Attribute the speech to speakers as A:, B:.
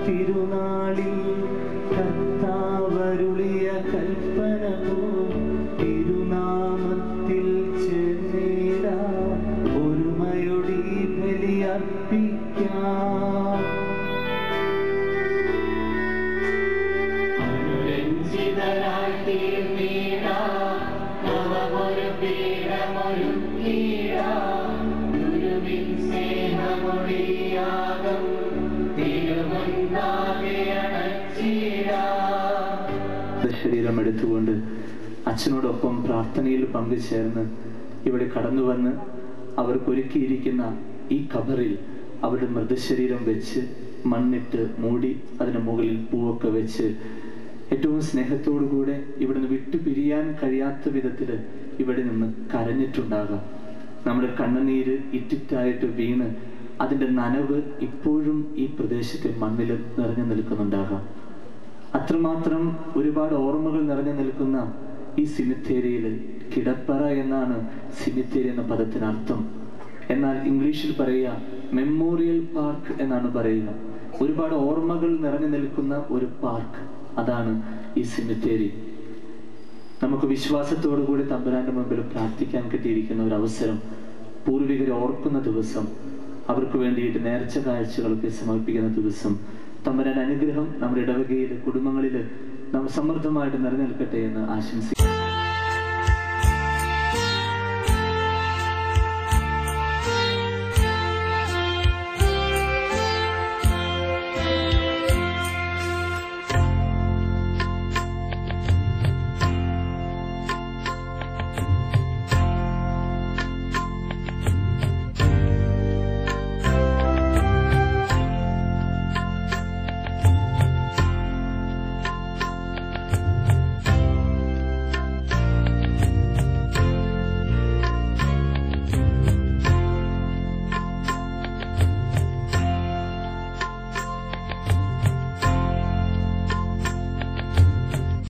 A: തിരുനാളിൽ കർത്താവരുളിയ കൽപ്പന തിരുനാമത്തിൽ ചേർന്നിടാം, ഒരുമയോടെ ബലിയർപ്പിക്കാം. അനുരഞ്ജിതരായി തീർന്നിടാം, നവമൊരു പീഠമൊരുക്കിടാം, ഗുരുവിൻ സ്നേഹമൊഴിയാകം ശരീരം എടുത്തുകൊണ്ട് അച്ഛനോടൊപ്പം പ്രാർത്ഥനയിൽ പങ്കുചേർന്ന് ഇവിടെ കടന്നു വന്ന് അവർക്കൊരുക്കിയിരിക്കുന്ന ഈ ഖബറിൽ അവരുടെ മൃതശരീരം വെച്ച് മണ്ണിട്ട് മൂടി അതിന് മുകളിൽ പൂവൊക്കെ വെച്ച് ഏറ്റവും സ്നേഹത്തോടുകൂടെ ഇവിടുന്ന് വിട്ടുപിരിയാൻ കഴിയാത്ത വിധത്തിൽ ഇവിടെ നിന്ന് കരഞ്ഞിട്ടുണ്ടാകാം. നമ്മുടെ കണ്ണുനീര് ഇറ്റിറ്റായിട്ട് വീണ് അതിൻ്റെ നനവ് ഇപ്പോഴും ഈ പ്രദേശത്തെ മണ്ണിൽ നിറഞ്ഞു നിൽക്കുന്നുണ്ടാകാം. അത്രമാത്രം ഒരുപാട് ഓർമ്മകൾ നിറഞ്ഞു നിൽക്കുന്ന ഈ സിമിത്തേരിയിൽ കിടപ്പറ എന്നാണ് സിമിത്തേരി എന്ന പദത്തിനർത്ഥം. എന്നാൽ ഇംഗ്ലീഷിൽ പറയുക മെമ്മോറിയൽ പാർക്ക് എന്നാണ് പറയുക. ഒരുപാട് ഓർമ്മകൾ നിറഞ്ഞു നിൽക്കുന്ന ഒരു പാർക്ക്, അതാണ് ഈ സിമിത്തേരി. നമുക്ക് വിശ്വാസത്തോടു കൂടി തമ്പുരാന്റെ മുമ്പിൽ പ്രാർത്ഥിക്കാൻ കിട്ടിയിരിക്കുന്ന ഒരു അവസരം, പൂർവികരെ ഓർക്കുന്ന ദിവസം, അവർക്ക് വേണ്ടിയിട്ട് നേർച്ച കാഴ്ചകളൊക്കെ സമർപ്പിക്കുന്ന ദിവസം. തമ്പുരാന്റെ അനുഗ്രഹം നമ്മുടെ ഇടവകയിൽ, കുടുംബങ്ങളിൽ നാം സമൃദ്ധമായിട്ട് നിലനിൽക്കട്ടെ എന്ന് ആശംസിക്കുന്നു.